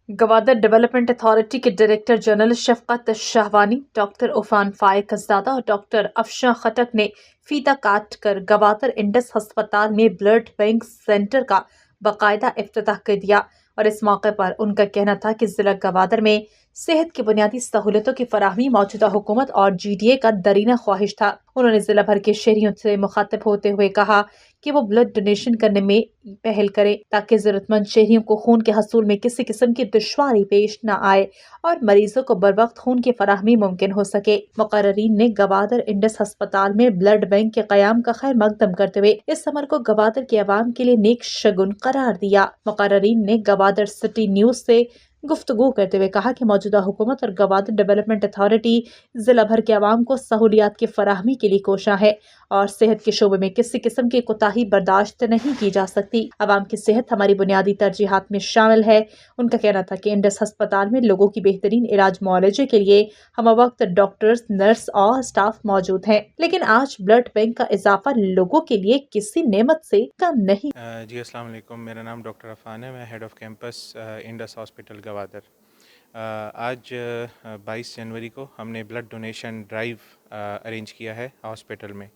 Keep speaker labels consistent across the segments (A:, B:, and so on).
A: Gwadar development authority के director general शफकत Shahwani, doctor उफान फायकजादा और डॉक्टर अफशा खटक ने फीता काट कर गवादर इंडस अस्पताल में ब्लड बैंक सेंटर का बाकायदा इफ्तिताह कर दिया। और इस मौके पर उनका कहना था कि जिला गवादर में सेहत की बुनियादी सहूलतों की फराहमी मौजूदा हुकूमत और GDA का दरीना ख्वाहिश था। उन्होंने जिला भर के शहरियों से मुखातिब होते हुए कहा कि वो ब्लड डोनेशन करने में पहल करें ताकि जरूरतमंद शहरियों को खून के हसूल में किसी किस्म की दुश्वारी पेश न आए और मरीजों को बर वक्त खून की फराहमी मुमकिन हो सके। मुकर्रीन ने गवादर इंडस अस्पताल में ब्लड बैंक के क़याम का खैर मकदम करते हुए इस अमर को गवादर के अवाम के लिए नेक शगुन करार दिया। मुकर्रीन ने गवादर सिटी न्यूज से गुफ्तगू करते हुए कहा कि मौजूदा हुकूमत और गवादर डेवलपमेंट अथॉरिटी जिला भर के अवाम को सहूलियात की फराहमी के लिए कोशा है और सेहत के शोबे में किसी किस्म की कोताही बर्दाश्त नहीं की जा सकती। अवाम की सेहत हमारी बुनियादी तरजीहात में शामिल है। उनका कहना था कि इंडस अस्पताल में लोगों की बेहतरीन इलाज मुआलजे के लिए हम वक्त डॉक्टर्स, नर्स और स्टाफ मौजूद हैं, लेकिन आज ब्लड बैंक का इजाफा लोगों के लिए किसी नेमत से कम नहीं।
B: जी अस्सलाम वालेकुम, मेरा नाम डॉक्टर अफ़ान है। मैं head of campus Indus hospital Gwadar. आज 22 जनवरी को हमने ब्लड डोनेशन ड्राइव अरेंज किया है हॉस्पिटल में।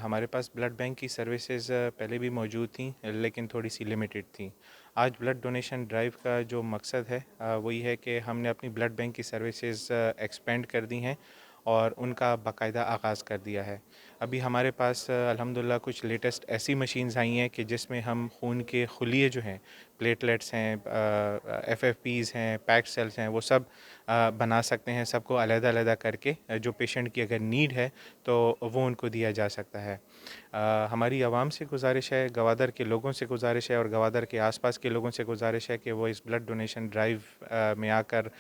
B: हमारे पास ब्लड बैंक की सर्विसेज पहले भी मौजूद थी, लेकिन थोड़ी सी लिमिटेड थी। आज ब्लड डोनेशन ड्राइव का जो मकसद है वही है कि हमने अपनी ब्लड बैंक की सर्विसेज एक्सपेंड कर दी हैं और उनका बाकायदा आगाज़ कर दिया है। अभी हमारे पास अल्हम्दुलिल्लाह कुछ लेटेस्ट ऐसी मशीन्स आई हैं कि जिसमें हम खून के खुलिये जो हैं, प्लेटलेट्स हैं, FFPs हैं, पैक्ड सेल्स हैं, वो सब बना सकते हैं। सबको अलग-अलग करके जो पेशेंट की अगर नीड है तो वो उनको दिया जा सकता है। हमारी आवाम से गुजारिश है, गवादर के लोगों से गुजारिश है और गवादर के आसपास के लोगों से गुजारिश है कि वो इस ब्लड डोनेशन ड्राइव में आकर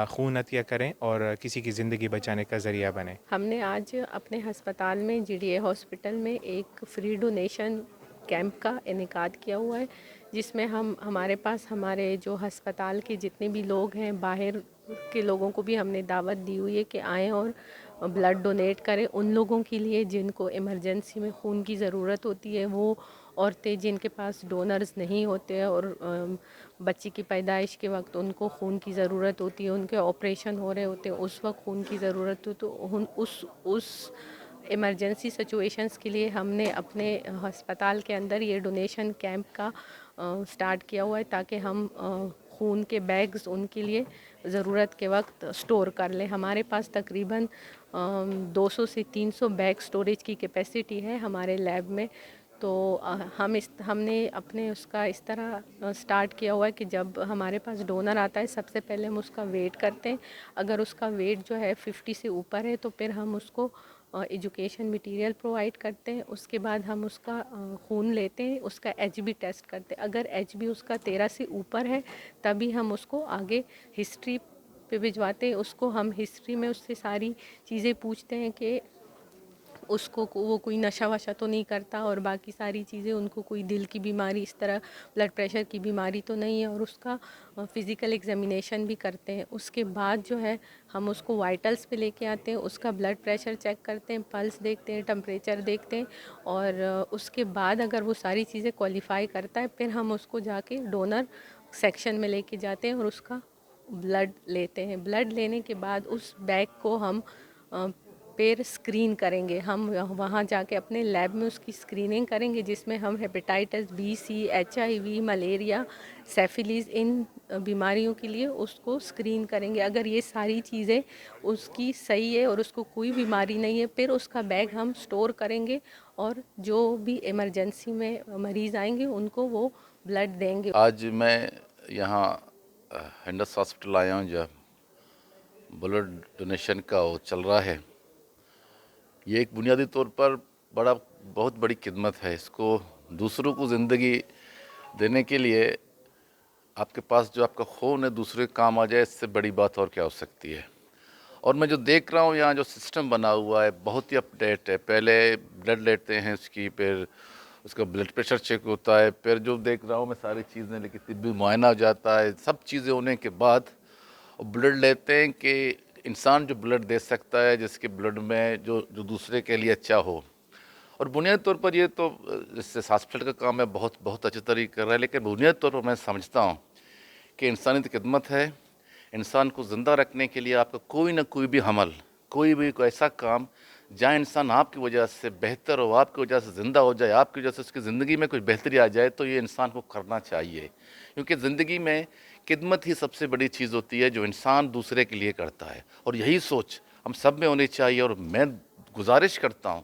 B: खून अतिया करें और किसी की ज़िंदगी बचाने का ज़रिया बने।
C: हमने आज अपने हस्पताल में GDA हॉस्पिटल में एक फ्री डोनेशन कैंप का इनेकाद किया हुआ है, जिसमें हमारे पास हमारे जो हस्पताल के जितने भी लोग हैं, बाहर के लोगों को भी हमने दावत दी हुई है कि आएँ और ब्लड डोनेट करें उन लोगों के लिए जिनको इमरजेंसी में खून की ज़रूरत होती है। वो औरतें जिनके पास डोनर्स नहीं होते हैं और बच्ची की पैदाइश के वक्त उनको खून की ज़रूरत होती है, उनके ऑपरेशन हो रहे होते हैं, उस वक्त खून की ज़रूरत हो तो उस इमरजेंसी सिचुएशंस के लिए हमने अपने अस्पताल के अंदर ये डोनेशन कैंप का स्टार्ट किया हुआ है, ताकि हम खून के बैग्स उनके लिए ज़रूरत के वक्त स्टोर कर लें। हमारे पास तकरीबन 200 से 300 बैग स्टोरेज की कैपेसिटी है हमारे लैब में। तो हमने अपने उसका इस तरह स्टार्ट किया हुआ है कि जब हमारे पास डोनर आता है, सबसे पहले हम उसका वेट करते हैं। अगर उसका वेट जो है 50 से ऊपर है तो फिर हम उसको एजुकेशन मटेरियल प्रोवाइड करते हैं। उसके बाद हम उसका खून लेते हैं, उसका HB टेस्ट करते हैं। अगर HB उसका 13 से ऊपर है तभी हम उसको आगे हिस्ट्री पे भिजवाते हैं। उसको हम हिस्ट्री में उससे सारी चीज़ें पूछते हैं कि वो कोई नशा वशा तो नहीं करता और बाकी सारी चीज़ें, उनको कोई दिल की बीमारी, इस तरह ब्लड प्रेशर की बीमारी तो नहीं है, और उसका फ़िज़िकल एग्जामिनेशन भी करते हैं। उसके बाद जो है हम उसको वाइटल्स पे लेके आते हैं, उसका ब्लड प्रेशर चेक करते हैं, पल्स देखते हैं, टेम्परेचर देखते हैं, और उसके बाद अगर वो सारी चीज़ें क्वालिफाई करता है फिर हम उसको जाके डोनर सेक्शन में लेके जाते हैं और उसका ब्लड लेते हैं। ब्लड लेने के बाद उस बैग को हम फिर स्क्रीन करेंगे। हम वहाँ जाके अपने लैब में उसकी स्क्रीनिंग करेंगे, जिसमें हम hepatitis B, C, HIV, malaria, syphilis, इन बीमारियों के लिए उसको स्क्रीन करेंगे। अगर ये सारी चीज़ें उसकी सही है और उसको कोई बीमारी नहीं है, फिर उसका बैग हम स्टोर करेंगे और जो भी इमरजेंसी में मरीज़ आएंगे उनको वो ब्लड देंगे।
D: आज मैं यहाँ इंडस हॉस्पिटल आया हूँ, जब ब्लड डोनेशन का वो चल रहा है। ये एक बुनियादी तौर पर बहुत बड़ी खिदमत है। इसको दूसरों को ज़िंदगी देने के लिए आपके पास जो आपका खून है दूसरे के काम आ जाए, इससे बड़ी बात और क्या हो सकती है। और मैं जो देख रहा हूँ यहाँ जो सिस्टम बना हुआ है बहुत ही अपडेट है। पहले ब्लड लेते हैं उसकी, फिर उसका ब्लड प्रेशर चेक होता है, फिर जो देख रहा हूँ मैं सारी चीज़ें, लेकिन तिब्बी मुआयना हो जाता है। सब चीज़ें होने के बाद ब्लड लेते हैं कि इंसान जो ब्लड दे सकता है, जिसके ब्लड में जो दूसरे के लिए अच्छा हो। और बुनियादी तौर पर ये तो इससे हॉस्पिटल का काम है, बहुत बहुत अच्छे तरीके कर रहा है, लेकिन बुनियादी तौर पर मैं समझता हूँ کہ انسانیت کی خدمت ہے. انسان کو زندہ رکھنے کے لیے آپ کا کوئی نہ کوئی بھی عمل، کوئی ایسا کام جہاں انسان آپ کی وجہ سے بہتر ہو، آپ کی وجہ سے زندہ ہو جائے، آپ کی وجہ سے اس کی زندگی میں کچھ بہتری آ جائے، تو یہ انسان کو کرنا چاہیے. کیونکہ زندگی میں خدمت ہی سب سے بڑی چیز ہوتی ہے جو انسان دوسرے کے لیے کرتا ہے، اور یہی سوچ ہم سب میں ہونی چاہیے. اور میں گزارش کرتا ہوں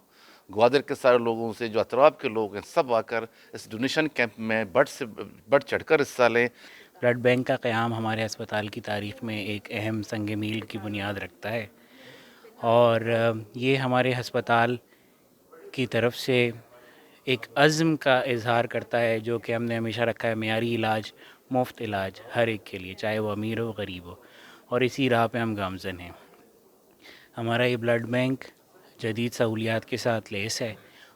D: گوادر کے سارے لوگوں سے، جو اطراف کے لوگ ہیں، سب آ کر اس ڈونیشن کیمپ میں بڑھ چڑھ کر حصہ لیں.
E: بلڈ بینک کا قیام ہمارے ہسپتال کی تاریخ میں ایک اہم سنگ میل کی بنیاد رکھتا ہے، اور یہ ہمارے ہسپتال کی طرف سے ایک عزم کا اظہار کرتا ہے جو کہ ہم نے ہمیشہ رکھا ہے: معیاری علاج، مفت علاج ہر ایک کے لیے، چاہے وہ امیر ہو غریب ہو، اور اسی راہ پہ ہم گامزن ہیں. ہمارا یہ بلڈ بینک جدید سہولیات کے ساتھ لیس ہے.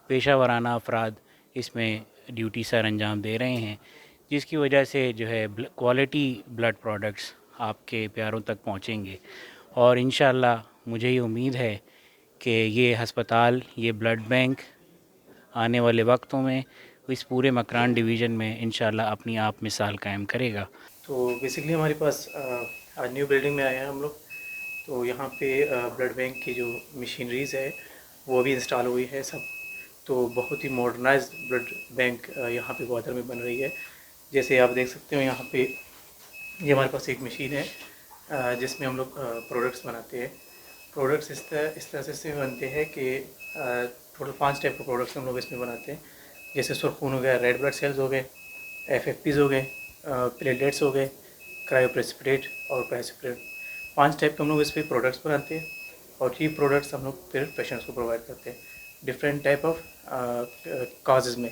E: پیشہ ورانہ افراد اس میں ڈیوٹی سر انجام دے رہے ہیں، جس کی وجہ سے جو ہے کوالٹی بلڈ پروڈکٹس آپ کے پیاروں تک پہنچیں گے. اور انشاءاللہ مجھے یہ امید ہے کہ یہ ہسپتال، یہ بلڈ بینک آنے والے وقتوں میں اس پورے مکران ڈویژن میں انشاءاللہ اپنی آپ مثال قائم کرے گا.
F: تو بیسکلی ہمارے پاس آج نیو بلڈنگ میں آئے ہیں ہم لوگ. تو یہاں پہ بلڈ بینک کی جو مشینریز ہے وہ بھی انسٹال ہوئی ہے سب. تو بہت ہی ماڈرنائز بلڈ بینک یہاں پہ گوادر میں بن رہی ہے. جیسے آپ دیکھ سکتے ہو یہاں پہ یہ ہمارے پاس ایک مشین ہے جس میں ہم لوگ پروڈکٹس بناتے ہیں. پروڈکٹس اس طرح سے بنتے ہیں کہ ٹوٹل 5 ٹائپ کے پروڈکٹس ہم لوگ اس میں بناتے ہیں. جیسے سرخون ہو گیا، ریڈ بلڈ سیلز ہو گئے، FFPs ہو گئے، پلیٹلیٹس ہو گئے، کرائیو پریسپریٹ اور پریسپریٹ. 5 ٹائپ کے ہم لوگ اس پہ پروڈکٹس بناتے ہیں، اور یہ پروڈکٹس ہم لوگ پھر پیشنٹس کو پرووائڈ کرتے ہیں ڈفرینٹ ٹائپ آف کازز میں.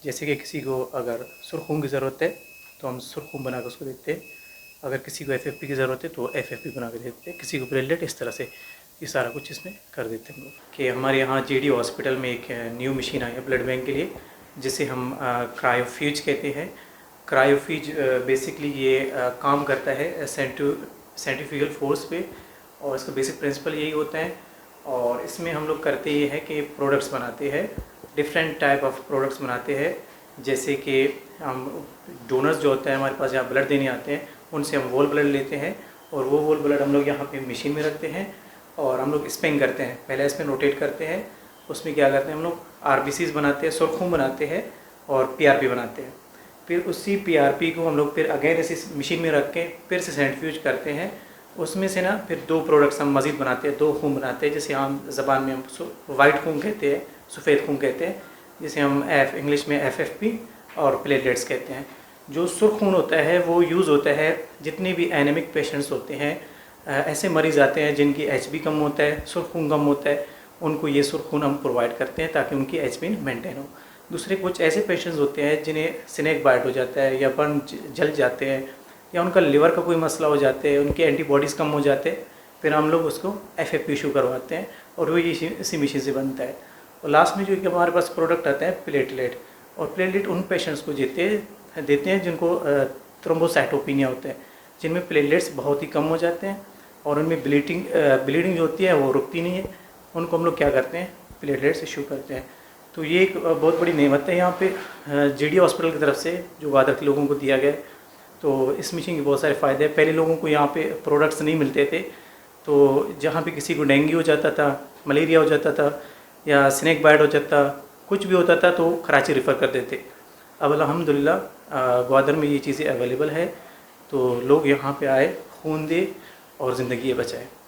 F: جیسے کہ کسی کو اگر سرخون کی ضرورت ہے تو ہم سرخون بنا کے اس کو دیتے ہیں، اگر کسی کو FFP کی ضرورت ہے تو FFP بنا کے دیتے ہیں، کسی کو پلیٹلیٹ. اس طرح سے یہ سارا کچھ اس میں کر دیتے ہیں ہم لوگ. کہ ہمارے یہاں GD ہاسپٹل میں ایک نیو مشین آئی ہے بلڈ بینک کے لیے، جسے ہم کرائیوفیج کہتے ہیں. کرائیوفیج بیسکلی یہ کام کرتا ہے سینٹریفیوگل فورس پہ، اور اس کا بیسک پرنسپل یہی ہوتا ہے. اور اس میں ہم لوگ کرتے یہ ہے کہ پروڈکٹس بناتے ہیں، ڈفرینٹ ٹائپ آف پروڈکٹس بناتے ہیں. جیسے کہ ہم ڈونرز جو ہوتے ہیں ہمارے پاس، جہاں بلڈ دینے آتے ہیں، ان سے ہم وول بلڈ لیتے ہیں، اور وہ وول بلڈ ہم لوگ یہاں پہ مشین میں رکھتے ہیں، اور ہم لوگ اسپن کرتے ہیں. پہلے اسپن روٹیٹ کرتے ہیں، اس میں کیا کرتے ہیں ہم لوگ RBCs بناتے ہیں، سرخون بناتے ہیں، اور PRP بناتے ہیں. پھر اسی PRP کو ہم لوگ پھر اگین ایسی مشین میں رکھ کے پھر سے سینٹریفیوج کرتے ہیں. اس میں سے نا پھر 2 پروڈکٹس ہم مزید بناتے ہیں، 2 خون بناتے ہیں، جسے عام زبان میں ہم وائٹ خون کہتے ہیں، سفید خون کہتے ہیں، جسے ہم انگلش میں FFP اور پلیٹلیٹس کہتے ہیں. جو سرخ خون ہوتا ہے وہ یوز ہوتا ہے جتنے بھی اینیمک پیشنٹس ہوتے ہیں، ایسے مریض آتے ہیں جن کی HB کم ہوتا ہے، سرخ خون کم ہوتا ہے، ان کو یہ سرخ خون ہم پرووائڈ کرتے ہیں تاکہ ان کی HB مینٹین ہو. دوسرے کچھ ایسے پیشنٹس ہوتے ہیں جنہیں سنیک بائٹ ہو جاتا ہے، یا برن جل جاتے ہیں، یا ان کا لیور کا کوئی مسئلہ ہو جاتا ہے، ان کے اینٹی باڈیز کم ہو جاتے ہیں، پھر ہم لوگ اس کو FFP ایشو کرواتے ہیں، اور وہ اسی مشین سے بنتا ہے. اور لاسٹ میں جو کہ ہمارے پاس پروڈکٹ آتا ہے پلیٹلیٹ. اور پلیٹلیٹ ان پیشنٹس کو دیتے ہیں جن کو تھرومبوسائٹوپینیا ہوتا ہے، جن میں پلیٹلیٹس بہت ہی کم ہو جاتے ہیں، اور ان میں بلیڈنگ جو ہوتی ہے وہ رکتی نہیں ہے. ان کو ہم لوگ کیا کرتے ہیں، پلیٹلیٹس ایشو کرتے ہیں. تو یہ ایک بہت بڑی نعمت ہے یہاں پہ GD ہاسپٹل کی طرف سے جو گوادر کے لوگوں کو دیا گیا. تو اس مشین کے بہت سارے فائدے ہیں. پہلے لوگوں کو یہاں پہ پروڈکٹس نہیں ملتے تھے، تو جہاں پہ کسی کو ڈینگی ہو جاتا تھا، ملیریا ہو جاتا تھا، یا سنیک بائٹ ہو جاتا، کچھ بھی ہوتا تھا، تو کراچی ریفر کر دیتے. اب الحمدللہ گوادر میں یہ چیزیں اویلیبل ہے، تو لوگ یہاں پہ آئے، خون دے اور زندگی بچائے.